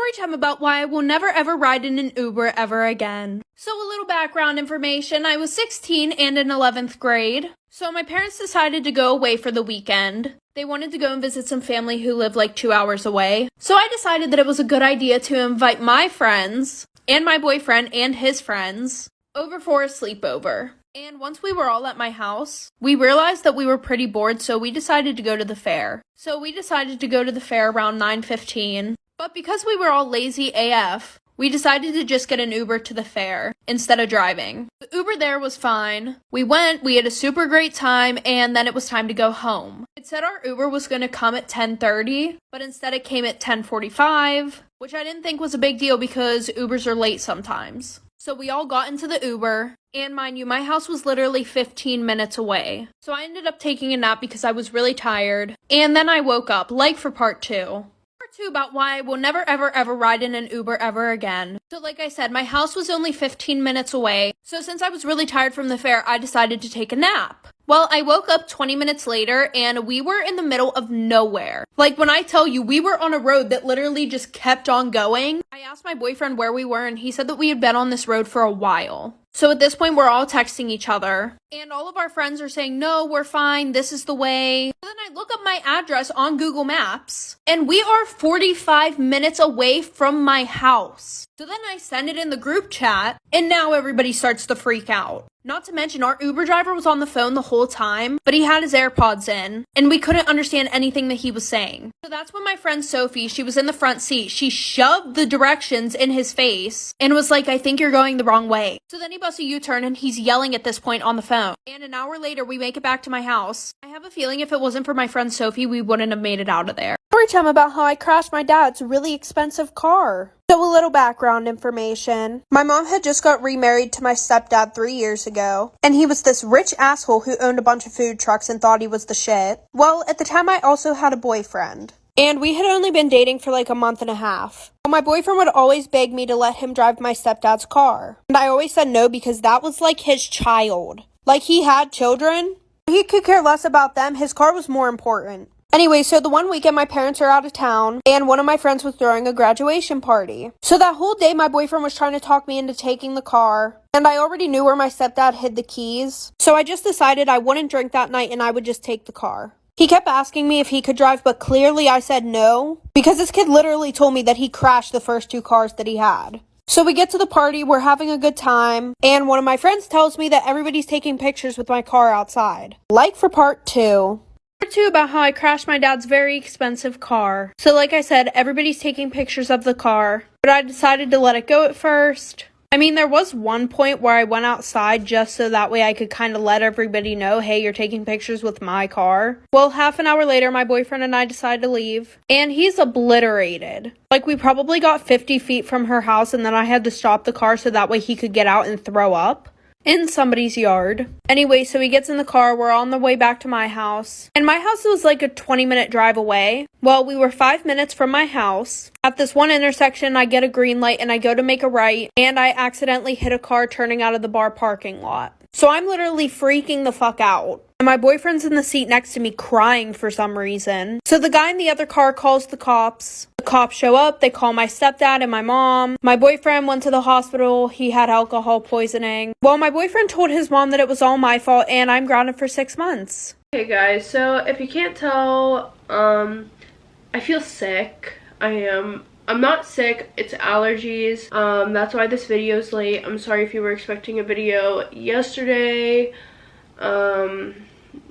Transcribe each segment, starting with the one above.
Story time about why I will never ever ride in an Uber ever again. So a little background information, I was 16 and in 11th grade. So my parents decided to go away for the weekend. They wanted to go and visit some family who lived like 2 hours away. So I decided that it was a good idea to invite my friends and my boyfriend and his friends over for a sleepover. And once we were all at my house, we realized that we were pretty bored, so we decided to go to the fair. So we decided to go to the fair around 9:15. But because we were all lazy AF, we decided to just get an Uber to the fair instead of driving. The Uber there was fine. We went, we had a super great time, and then it was time to go home. It said our Uber was going to come at 10:30, but instead it came at 10:45, which I didn't think was a big deal because Ubers are late sometimes. So we all got into the Uber, and mind you, my house was literally 15 minutes away. So I ended up taking a nap because I was really tired, and then I woke up, like for part 2. Part 2 about why I will never ever ride in an Uber ever again. So like I said, my house was only 15 minutes away, so since I was really tired from the fair, I decided to take a nap. Well, I woke up 20 minutes later, and we were in the middle of nowhere. Like, when I tell you, we were on a road that literally just kept on going. I asked my boyfriend where we were, and he said that we had been on this road for a while. So at this point, we're all texting each other, and all of our friends are saying, no, we're fine, this is the way. So then I look up my address on Google Maps, and we are 45 minutes away from my house. So then I send it in the group chat, and now everybody starts to freak out. Not to mention, our Uber driver was on the phone the whole time, but he had his AirPods in, and we couldn't understand anything that he was saying. So that's when my friend Sophie, she was in the front seat, she shoved the directions in his face, and was like, I think you're going the wrong way. So then he busts a U-turn, and he's yelling at this point on the phone. And an hour later, we make it back to my house. I have a feeling if it wasn't for my friend Sophie, we wouldn't have made it out of there. Story time about how I crashed my dad's really expensive car. So a little background information. My mom had just got remarried to my stepdad 3 years ago, and he was this rich asshole who owned a bunch of food trucks and thought he was the shit. Well, at the time I also had a boyfriend, and we had only been dating for like a month and a half. My boyfriend would always beg me to let him drive my stepdad's car, and I always said no because that was like his child. Like, he had children. He could care less about them. His car was more important. Anyway, so the one weekend my parents are out of town, and one of my friends was throwing a graduation party. So that whole day my boyfriend was trying to talk me into taking the car, and I already knew where my stepdad hid the keys. So I just decided I wouldn't drink that night and I would just take the car. He kept asking me if he could drive, but clearly I said no, because this kid literally told me that he crashed the first 2 cars that he had. So we get to the party, we're having a good time, and one of my friends tells me that everybody's taking pictures with my car outside. Like for part 2. Part 2 about how I crashed my dad's very expensive car. So like I said, everybody's taking pictures of the car, but I decided to let it go at first. I mean, there was one point where I went outside just so that way I could kind of let everybody know, hey, you're taking pictures with my car. Well, half an hour later, my boyfriend and I decided to leave, and he's obliterated. Like, we probably got 50 feet from her house, and then I had to stop the car so that way he could get out and throw up in somebody's yard. Anyway, so he gets in the car, we're on the way back to my house. And my house was like a 20-minute drive away. Well, we were 5 minutes from my house. At this one intersection, I get a green light and I go to make a right, and I accidentally hit a car turning out of the bar parking lot. So I'm literally freaking the fuck out. And my boyfriend's in the seat next to me crying for some reason. So the guy in the other car calls the cops. The cops show up, they call my stepdad and my mom. My boyfriend went to the hospital, he had alcohol poisoning. Well, my boyfriend told his mom that it was all my fault and I'm grounded for 6 months. Hey guys, so if you can't tell, I feel sick. I'm not sick, it's allergies. That's why this video is late. I'm sorry if you were expecting a video yesterday.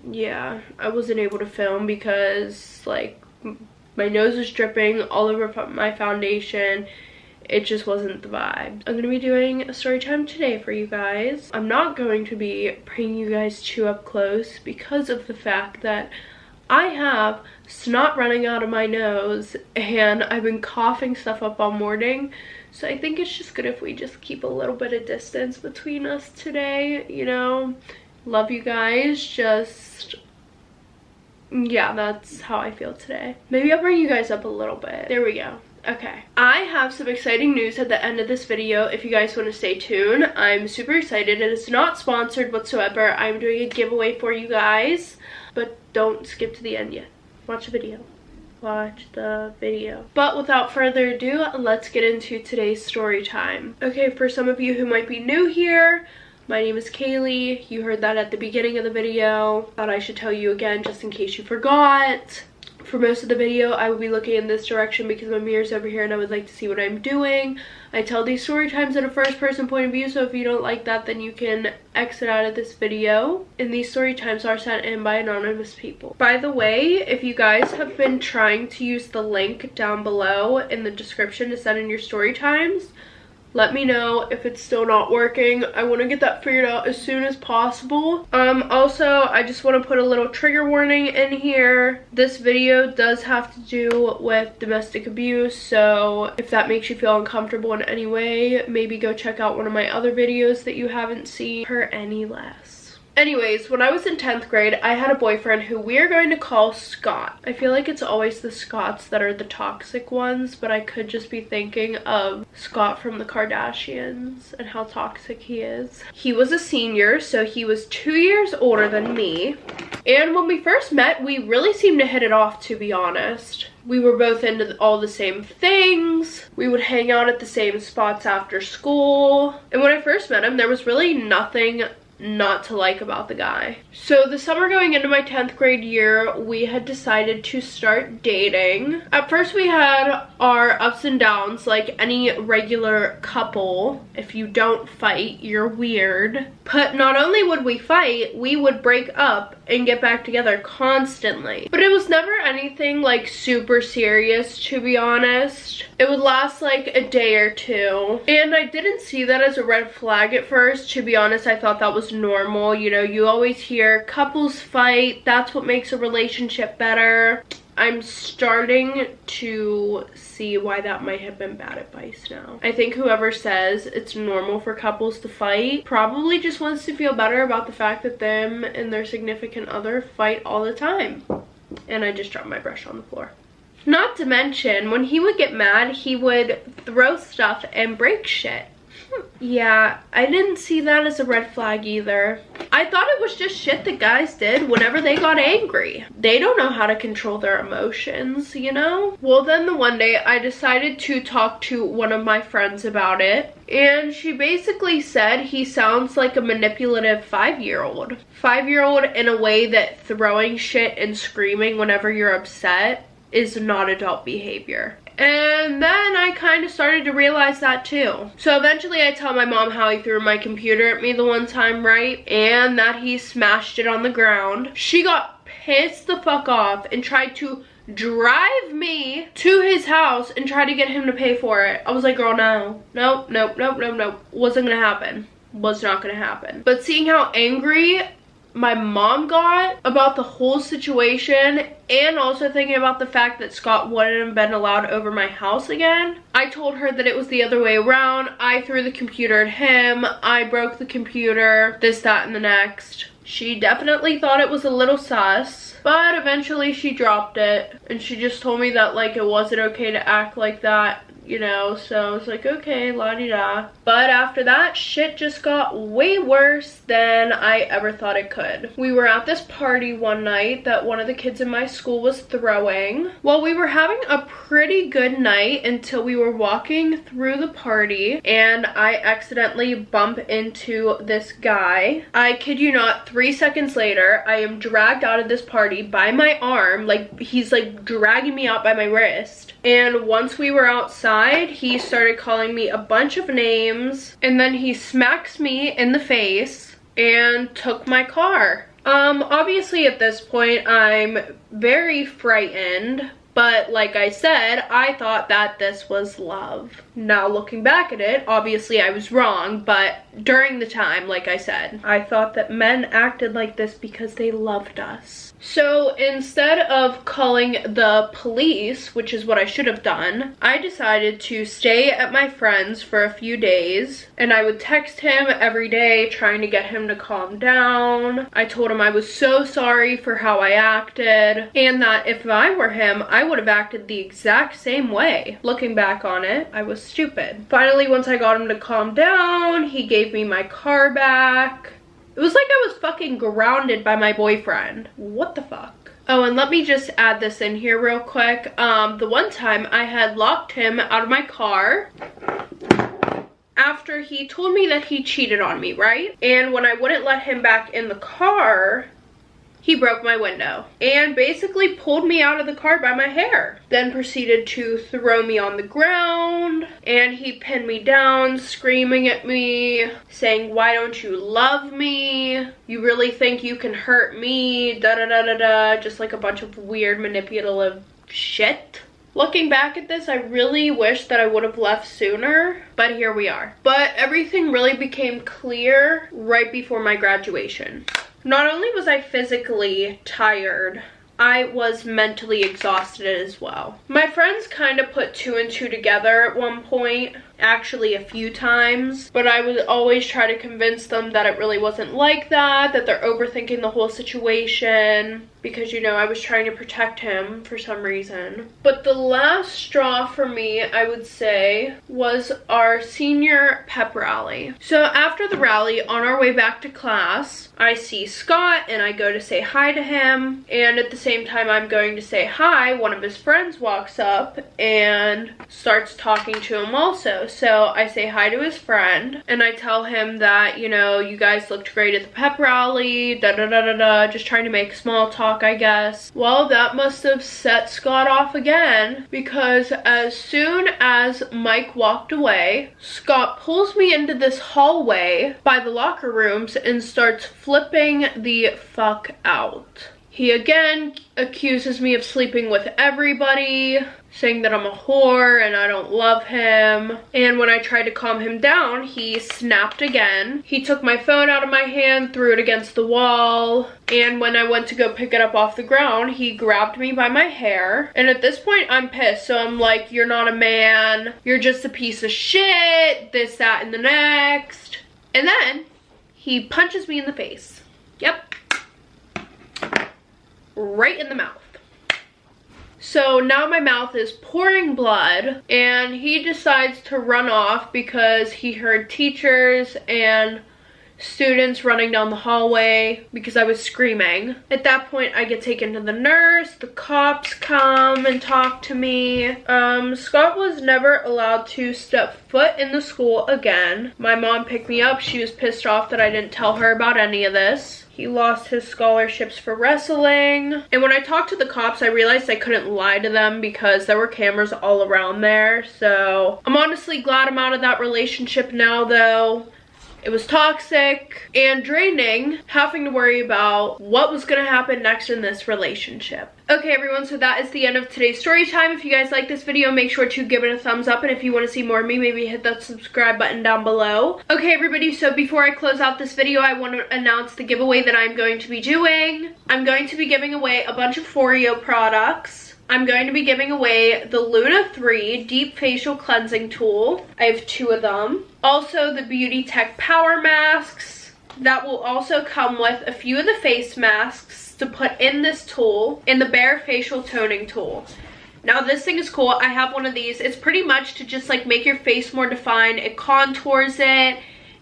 Yeah, I wasn't able to film because, like, my nose was dripping all over my foundation. It just wasn't the vibe. I'm gonna be doing a story time today for you guys. I'm not going to be bringing you guys too up close because of the fact that I have snot running out of my nose and I've been coughing stuff up all morning. So I think it's just good if we just keep a little bit of distance between us today, you know? Love you guys, just, yeah, that's how I feel today. Maybe I'll bring you guys up a little bit. There we go. Okay, I have some exciting news at the end of this video if you guys want to stay tuned. I'm super excited. It is not sponsored whatsoever. I'm doing a giveaway for you guys, but don't skip to the end yet. Watch the video. watch the video. But without further ado, let's get into today's story time. Okay, for some of you who might be new here, my name is Kaylee. You heard that at the beginning of the video. Thought I should tell you again just in case you forgot. For most of the video, I will be looking in this direction because my mirror's over here and I would like to see what I'm doing. I tell these story times in a first person point of view, so if you don't like that, then you can exit out of this video. And these story times are sent in by anonymous people. By the way, if you guys have been trying to use the link down below in the description to send in your story times, let me know if it's still not working. I want to get that figured out as soon as possible. Also, I just want to put a little trigger warning in here. This video does have to do with domestic abuse, so if that makes you feel uncomfortable in any way, maybe go check out one of my other videos that you haven't seen for any less. Anyways, when I was in 10th grade, I had a boyfriend who we are going to call Scott. I feel like it's always the Scotts that are the toxic ones, but I could just be thinking of Scott from the Kardashians and how toxic he is. He was a senior, so he was 2 years older than me. And when we first met, we really seemed to hit it off, to be honest. We were both into all the same things. We would hang out at the same spots after school. And when I first met him, there was really nothing not to like about the guy. So the summer going into my 10th grade year, we had decided to start dating. At first we had our ups and downs like any regular couple. If you don't fight, you're weird. But not only would we fight, we would break up and get back together constantly. But it was never anything like super serious, to be honest. It would last like a day or two. And I didn't see that as a red flag at first. To be honest, I thought that was normal. You know, you always hear couples fight. That's what makes a relationship better. I'm starting to see why that might have been bad advice now. I think whoever says it's normal for couples to fight probably just wants to feel better about the fact that them and their significant other fight all the time. And I just dropped my brush on the floor. Not to mention, when he would get mad, he would throw stuff and break shit. Yeah, I didn't see that as a red flag either. I thought it was just shit that guys did whenever they got angry. They don't know how to control their emotions, you know? Well, then the one day I decided to talk to one of my friends about it. And she basically said he sounds like a manipulative 5-year-old. 5-year-old in a way that throwing shit and screaming whenever you're upset is not adult behavior. And then I kind of started to realize that too. So eventually I tell my mom how he threw my computer at me the one time, right? And that he smashed it on the ground. She got pissed the fuck off and tried to drive me to his house and try to get him to pay for it. I was like, girl, no. Nope, nope, nope, nope, nope. Wasn't gonna happen. Was not gonna happen. But seeing how angry my mom got about the whole situation, and also thinking about the fact that Scott wouldn't have been allowed over my house again, I told her that it was the other way around. I threw the computer at him, I broke the computer, this, that, and the next. She definitely thought it was a little sus, but eventually she dropped it, and she just told me that like it wasn't okay to act like that, you know, so I was like, okay, la-di-da. But after that, shit just got way worse than I ever thought it could. We were at this party one night that one of the kids in my school was throwing. Well, we were having a pretty good night until we were walking through the party and I accidentally bump into this guy. I kid you not, 3 seconds later, I am dragged out of this party by my arm, like he's like dragging me out by my wrist. And once we were outside, he started calling me a bunch of names, and then he smacks me in the face and took my car. Obviously at this point, I'm very frightened, but like I said, I thought that this was love. Now looking back at it, obviously I was wrong, but during the time, like I said, I thought that men acted like this because they loved us. So instead of calling the police, which is what I should have done, I decided to stay at my friend's for a few days, and I would text him every day trying to get him to calm down. I told him I was so sorry for how I acted, and that if I were him, I would have acted the exact same way. Looking back on it, I was stupid. Finally, once I got him to calm down, he gave me my car back. It was like I was fucking grounded by my boyfriend. What the fuck? Oh, and let me just add this in here real quick. The one time I had locked him out of my car after he told me that he cheated on me, right? And when I wouldn't let him back in the car, he broke my window and basically pulled me out of the car by my hair. Then proceeded to throw me on the ground, and he pinned me down, screaming at me, saying, "Why don't you love me? You really think you can hurt me? Da da da da da." Just like a bunch of weird manipulative shit. Looking back at this, I really wish that I would have left sooner, but here we are. But everything really became clear right before my graduation. Not only was I physically tired, I was mentally exhausted as well. My friends kind of put 2 and 2 together at one point, actually a few times, but I would always try to convince them that it really wasn't like that they're overthinking the whole situation, because, you know, I was trying to protect him for some reason. But the last straw for me, I would say, was our senior pep rally. So after the rally, on our way back to class, I see Scott and I go to say hi to him, and at the same time I'm going to say hi, one of his friends walks up and starts talking to him also. So I say hi to his friend and I tell him that, you know, you guys looked great at the pep rally, da da da da da, just trying to make small talk, I guess. Well, that must have set Scott off again, because as soon as Mike walked away, Scott pulls me into this hallway by the locker rooms and starts flipping the fuck out. He again accuses me of sleeping with everybody, saying that I'm a whore and I don't love him. And when I tried to calm him down, he snapped again. He took my phone out of my hand, threw it against the wall, and when I went to go pick it up off the ground, he grabbed me by my hair. And at this point, I'm pissed. So I'm like, "You're not a man. You're just a piece of shit. This, that, and the next." And then he punches me in the face. Yep. Right in the mouth. So now my mouth is pouring blood, and he decides to run off because he heard teachers and students running down the hallway because I was screaming. At that point, I get taken to the nurse. The cops come and talk to me. Scott was never allowed to step foot in the school again. My mom picked me up. She was pissed off that I didn't tell her about any of this. He lost his scholarships for wrestling. And when I talked to the cops, I realized I couldn't lie to them because there were cameras all around there. So I'm honestly glad I'm out of that relationship now, though. It was toxic and draining, having to worry about what was gonna happen next in this relationship. Okay, everyone, so that is the end of today's story time. If you guys like this video, make sure to give it a thumbs up, and if you want to see more of me, maybe hit that subscribe button down below. Okay, everybody, so before I close out this video, I want to announce the giveaway that I'm going to be doing. I'm going to be giving away a bunch of Foreo products. I'm going to be giving away the Luna 3 Deep Facial Cleansing Tool. I have 2 of them. Also, the Beauty Tech Power Masks. That will also come with a few of the face masks to put in this tool, and the Bare Facial Toning Tool. Now this thing is cool. I have one of these. It's pretty much to just like make your face more defined. It contours it.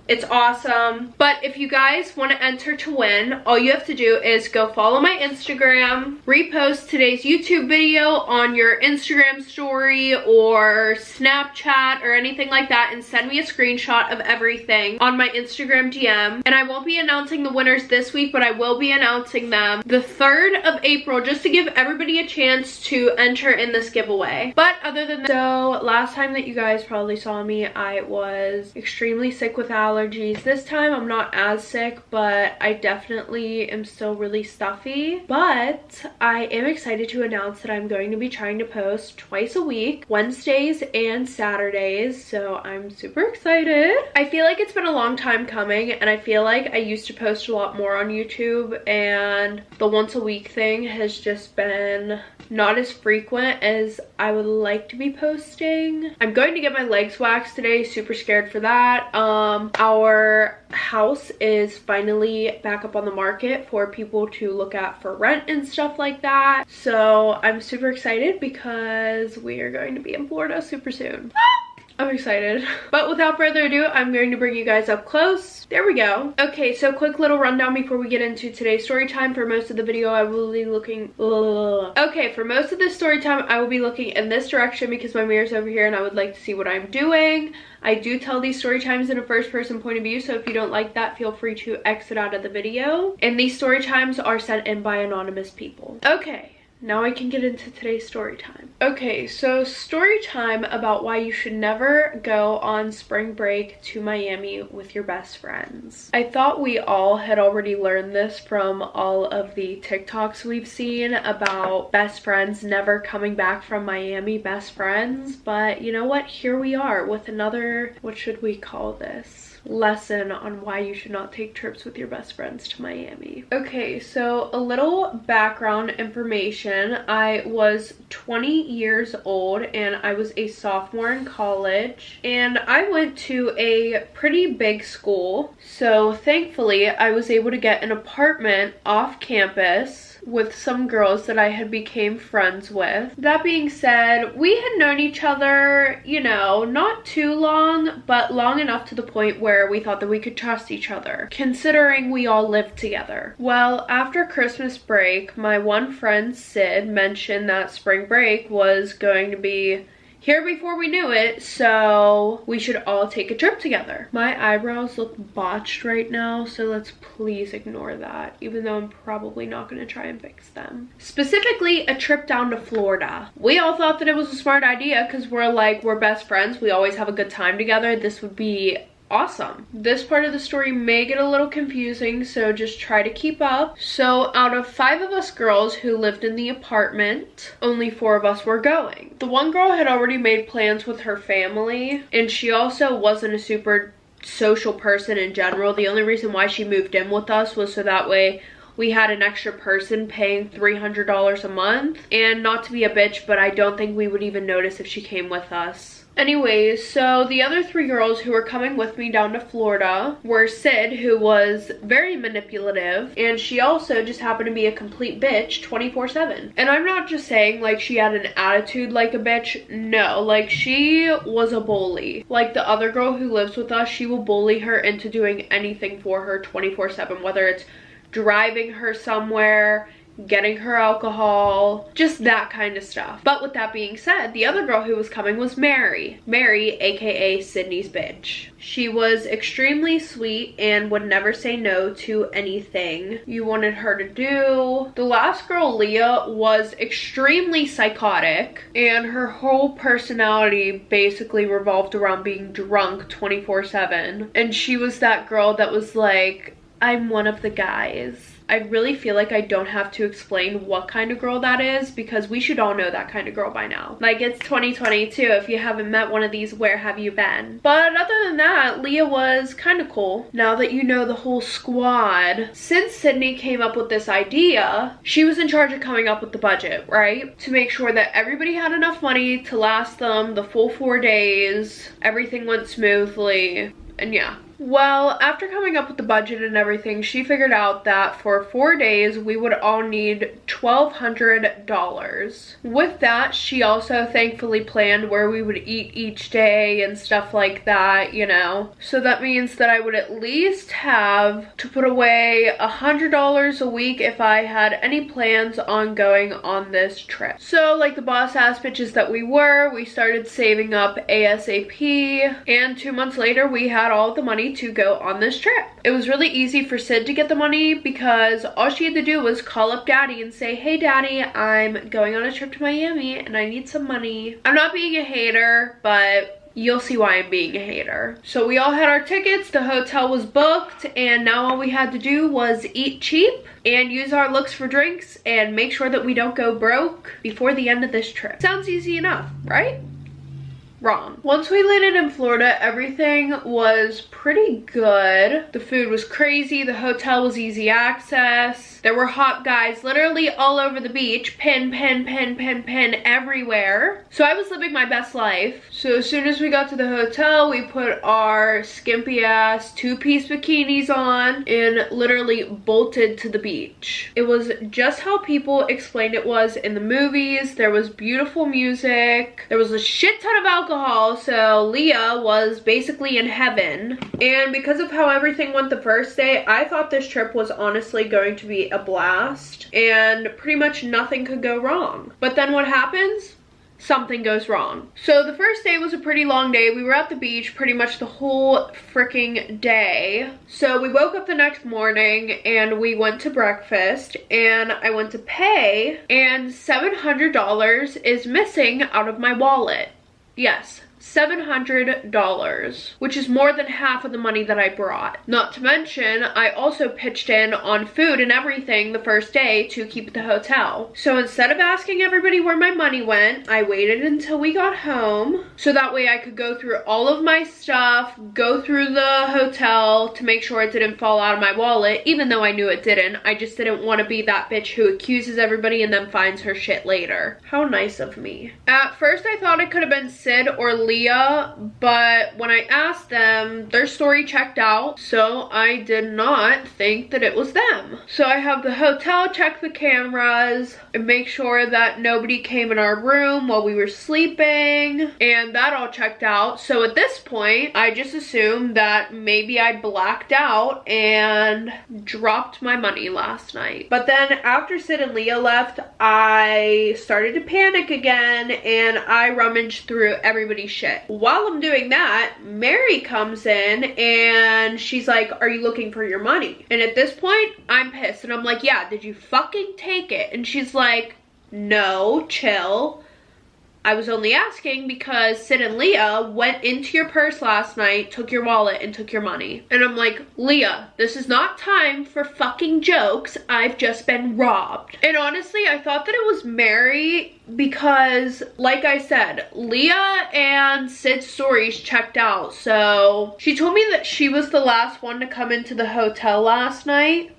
It's awesome. But if you guys want to enter to win, all you have to do is go follow my Instagram, repost today's YouTube video on your Instagram story or Snapchat or anything like that, and send me a screenshot of everything on my Instagram DM. And I won't be announcing the winners this week, but I will be announcing them the 3rd of April, just to give everybody a chance to enter in this giveaway. But other than that, so last time that you guys probably saw me, I was extremely sick with allergies. This time I'm not as sick, but I definitely am still really stuffy. But I am excited to announce that I'm going to be trying to post twice a week, Wednesdays and Saturdays, so I'm super excited. I feel like it's been a long time coming, and I feel like I used to post a lot more on YouTube, and the once a week thing has just been not as frequent as I would like to be posting. I'm going to get my legs waxed today, super scared for that. Our house is finally back up on the market for people to look at for rent and stuff like that. So I'm super excited because we are going to be in Florida super soon. I'm excited. But without further ado, I'm going to bring you guys up close. There we go. Okay, so quick little rundown before we get into today's story time. For most of the video, I will be looking... Okay, for most of this story time, I will be looking in this direction because my mirror's over here and I would like to see what I'm doing. I do tell these story times in a first person point of view, so if you don't like that, feel free to exit out of the video. And these story times are sent in by anonymous people. Okay. Now I can get into today's story time. Okay, so story time about why you should never go on spring break to Miami with your best friends. I thought we all had already learned this from all of the TikToks we've seen about best friends never coming back from Miami, best friends. But you know what? Here we are with another, what should we call this? Lesson on why you should not take trips with your best friends to Miami. Okay, so a little background information. I was 20 years old and I was a sophomore in college, and I went to a pretty big school, so thankfully I was able to get an apartment off campus with some girls that I had became friends with. That being said, we had known each other, you know, not too long, but long enough to the point where we thought that we could trust each other, considering we all lived together. Well, after Christmas break, my one friend Sid mentioned that spring break was going to be here before we knew it, so we should all take a trip together. My eyebrows look botched right now, so let's please ignore that, even though I'm probably not going to try and fix them. Specifically, a trip down to Florida. We all thought that it was a smart idea because we're best friends. We always have a good time together. This would be awesome. This part of the story may get a little confusing, so just try to keep up. So out of 5 of us girls who lived in the apartment, only 4 of us were going. The one girl had already made plans with her family, and she also wasn't a super social person in general. The only reason why she moved in with us was so that way we had an extra person paying $300 a month. And not to be a bitch, but I don't think we would even notice if she came with us. Anyways, so the other 3 girls who were coming with me down to Florida were Sid, who was very manipulative, and she also just happened to be a complete bitch 24/7. And I'm not just saying like she had an attitude like a bitch. No, like she was a bully. Like the other girl who lives with us, she will bully her into doing anything for her 24/7, whether it's driving her somewhere, getting her alcohol, just that kind of stuff. But with that being said, the other girl who was coming was Mary, aka Sydney's bitch. She was extremely sweet and would never say no to anything you wanted her to do. The last girl, Leah, was extremely psychotic, and her whole personality basically revolved around being drunk 24/7. And she was that girl that was like, I'm one of the guys. I really feel like I don't have to explain what kind of girl that is because we should all know that kind of girl by now. Like, it's 2022. If you haven't met one of these, where have you been? But other than that, Leah was kind of cool. Now that you know the whole squad, since Sydney came up with this idea, she was in charge of coming up with the budget, right? To make sure that everybody had enough money to last them the full 4 days, everything went smoothly, and yeah. Well, after coming up with the budget and everything, she figured out that for 4 days, we would all need $1,200. With that, she also thankfully planned where we would eat each day and stuff like that, you know. So that means that I would at least have to put away $100 a week if I had any plans on going on this trip. So like the boss ass bitches that we were, we started saving up ASAP, and 2 months later, we had all the money to go on this trip. It was really easy for Sid to get the money because all she had to do was call up daddy and say, hey daddy, I'm going on a trip to Miami and I need some money. I'm not being a hater, but you'll see why I'm being a hater. So we all had our tickets, the hotel was booked, and now all we had to do was eat cheap and use our looks for drinks and make sure that we don't go broke before the end of this trip. Sounds easy enough, right? Wrong. Once we landed in Florida, everything was pretty good. The food was crazy. The hotel was easy access. There were hot guys literally all over the beach. Pin everywhere. So I was living my best life. So as soon as we got to the hotel, we put our skimpy ass 2-piece bikinis on and literally bolted to the beach. It was just how people explained it was in the movies. There was beautiful music. There was a shit ton of alcohol alcohol, so Leah was basically in heaven. And because of how everything went the first day, I thought this trip was honestly going to be a blast and pretty much nothing could go wrong. But then what happens? Something goes wrong. So the first day was a pretty long day. We were at the beach pretty much the whole freaking day. So we woke up the next morning and we went to breakfast and I went to pay and $700 is missing out of my wallet. Yes, $700, which is more than half of the money that I brought. Not to mention, I also pitched in on food and everything the first day to keep at the hotel. So instead of asking everybody where my money went, I waited until we got home so that way I could go through all of my stuff, go through the hotel to make sure it didn't fall out of my wallet, even though I knew it didn't. I just didn't want to be that bitch who accuses everybody and then finds her shit later. How nice of me. At first I thought it could have been Sid or Leah, but when I asked them, their story checked out, so I did not think that it was them. So I have the hotel check the cameras and make sure that nobody came in our room while we were sleeping, and that all checked out. So at this point, I just assumed that maybe I blacked out and dropped my money last night. But then after Sid and Leah left, I started to panic again and I rummaged through everybody's shit. While I'm doing that, Mary comes in and she's like, are you looking for your money? And at this point, I'm pissed and I'm like, yeah, did you fucking take it? And she's like, no, chill. I was only asking because Sid and Leah went into your purse last night, took your wallet, and took your money. And I'm like, Leah, this is not time for fucking jokes. I've just been robbed. And honestly, I thought that it was Mary because, like I said, Leah and Sid's stories checked out. So she told me that she was the last one to come into the hotel last night,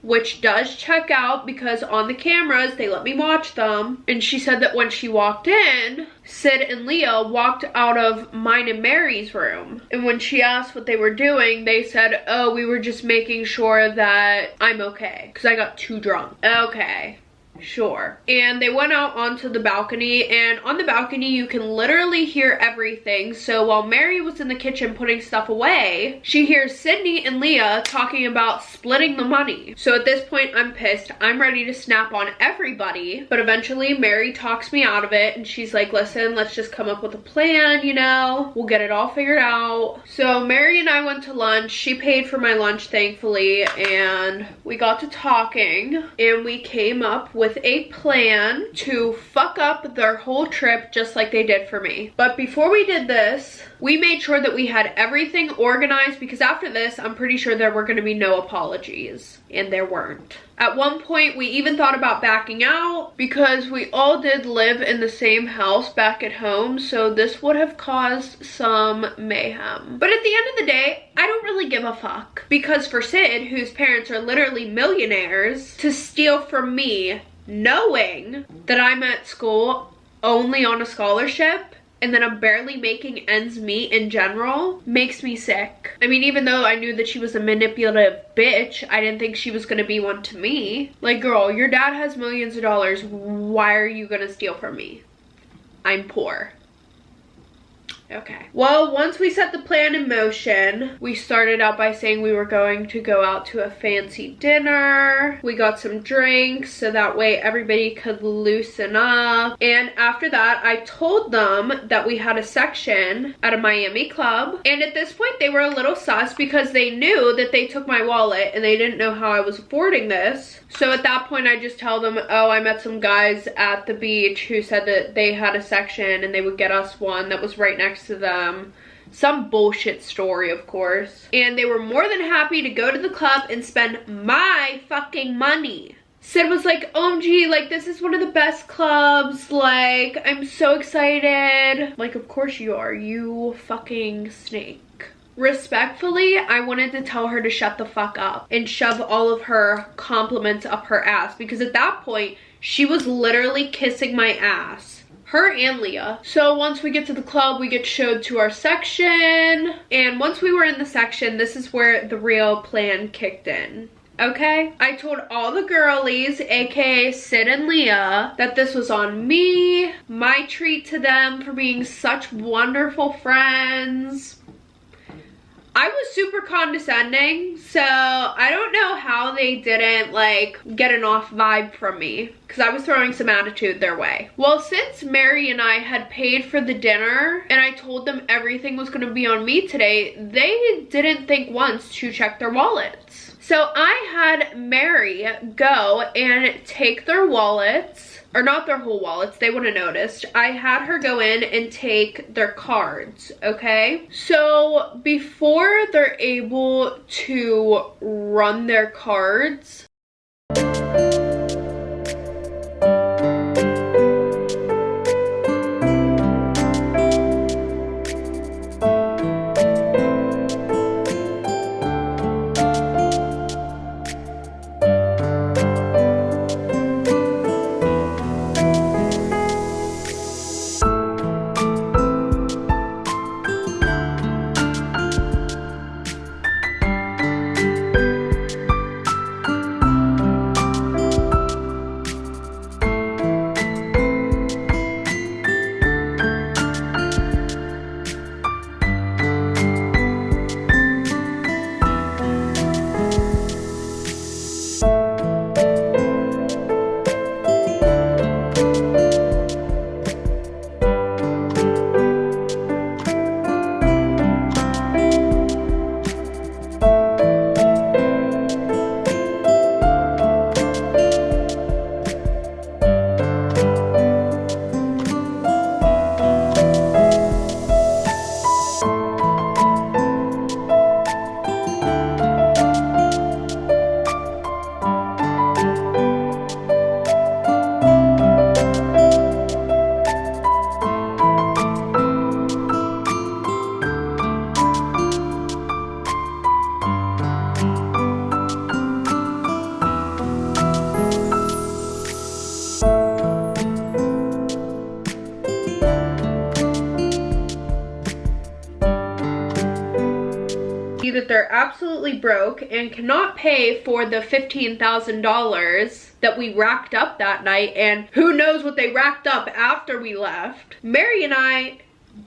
which does check out because on the cameras, they let me watch them. And she said that when she walked in, Sid and Leah walked out of mine and Mary's room. And when she asked what they were doing, they said, oh, we were just making sure that I'm okay because I got too drunk. Okay. Sure. And they went out onto the balcony, and on the balcony you can literally hear everything. So while Mary was in the kitchen putting stuff away, she hears Sydney and Leah talking about splitting the money. So at this point I'm pissed. I'm ready to snap on everybody, but eventually Mary talks me out of it and she's like, listen, let's just come up with a plan, you know, we'll get it all figured out. So Mary and I went to lunch. She paid for my lunch, thankfully, and we got to talking and we came up with a plan to fuck up their whole trip just like they did for me. But before we did this, we made sure that we had everything organized because after this, I'm pretty sure there were going to be no apologies, and there weren't. At one point, we even thought about backing out because we all did live in the same house back at home, so this would have caused some mayhem. But at the end of the day, I don't really give a fuck because for Sid, whose parents are literally millionaires, to steal from me knowing that I'm at school only on a scholarship and then I'm barely making ends meet in general makes me sick. I mean, even though I knew that she was a manipulative bitch, I didn't think she was gonna be one to me. Like, girl, your dad has millions of dollars. Why are you gonna steal from me? I'm poor. Okay. Well, once we set the plan in motion, we started out by saying we were going to go out to a fancy dinner. We got some drinks so that way everybody could loosen up. And after that, I told them that we had a section at a Miami club. And at this point, they were a little sus because they knew that they took my wallet and they didn't know how I was affording this. So at that point, I just tell them, oh, I met some guys at the beach who said that they had a section and they would get us one that was right next to them. Some bullshit story, of course. And they were more than happy to go to the club and spend my fucking money. Sid was like, OMG, like, this is one of the best clubs. Like, I'm so excited. Like, of course you are, you fucking snake. Respectfully, I wanted to tell her to shut the fuck up and shove all of her compliments up her ass because at that point, she was literally kissing my ass. Her and Leah. So once we get to the club, we get showed to our section. And once we were in the section, this is where the real plan kicked in. okay? I told all the girlies, aka Sid and Leah, that this was on me, my treat to them for being such wonderful friends. I was super condescending, so I don't know how they didn't like get an off vibe from me, because I was throwing some attitude their way. Well, since Mary and I had paid for the dinner and I told them everything was going to be on me today, they didn't think once to check their wallets. So I had Mary go and take their wallets, or not their whole wallets, they would have noticed. I had her go in and take their cards, okay? So before they're able to run their cards, that they're absolutely broke and cannot pay for the $15,000 that we racked up that night, and who knows what they racked up after we left. Mary and I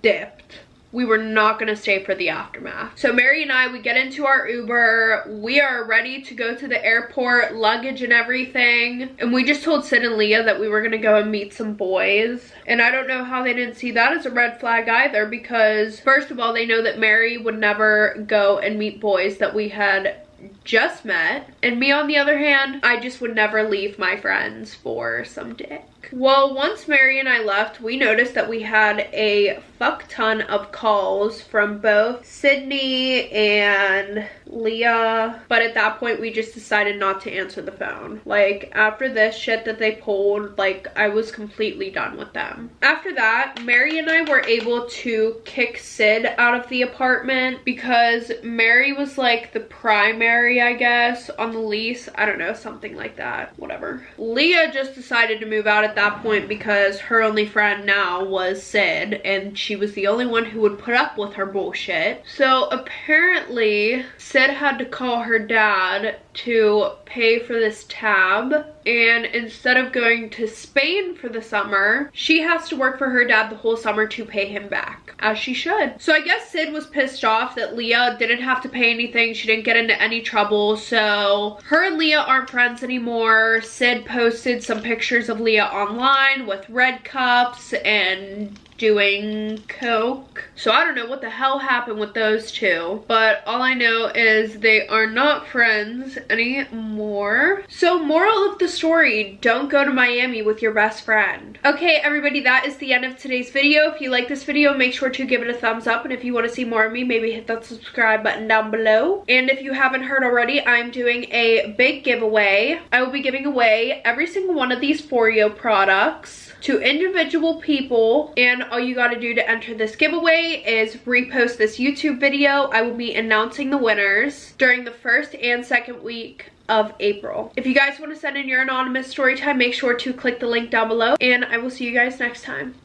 dipped. We were not gonna stay for the aftermath. So Mary and I, we get into our Uber. We are ready to go to the airport, luggage and everything. And we just told Sid and Leah that we were gonna go and meet some boys. And I don't know how they didn't see that as a red flag either, because first of all, they know that Mary would never go and meet boys that we had just met. And me, on the other hand, I just would never leave my friends for some dick. Well, once Mary and I left, we noticed that we had a fuck ton of calls from both Sydney and Leah, but at that point we just decided not to answer the phone. Like, after this shit that they pulled, like, I was completely done with them. After that, Mary and I were able to kick Sid out of the apartment because Mary was like the primary, I guess, on the lease. I don't know, something like that, whatever. Leah just decided to move out at that point because her only friend now was Sid, and she was the only one who would put up with her bullshit. So apparently Sid had to call her dad to pay for this tab, and instead of going to Spain for the summer, she has to work for her dad the whole summer to pay him back, as she should. So I guess Sid was pissed off that Leah didn't have to pay anything. She didn't get into any trouble, so her and Leah aren't friends anymore. Sid posted some pictures of Leah online with red cups and doing coke. So I don't know what the hell happened with those two, but all I know is they are not friends anymore. So moral of the story, don't go to Miami with your best friend. Okay, everybody, that is the end of today's video. If you like this video, make sure to give it a thumbs up, and if you want to see more of me, maybe hit that subscribe button down below. And if you haven't heard already, I'm doing a big giveaway. I will be giving away every single one of these Foreo products to individual people, and all you gotta do to enter this giveaway is repost this YouTube video. I will be announcing the winners during the 1st and 2nd week of April. If you guys want to send in your anonymous story time, make sure to click the link down below, and I will see you guys next time.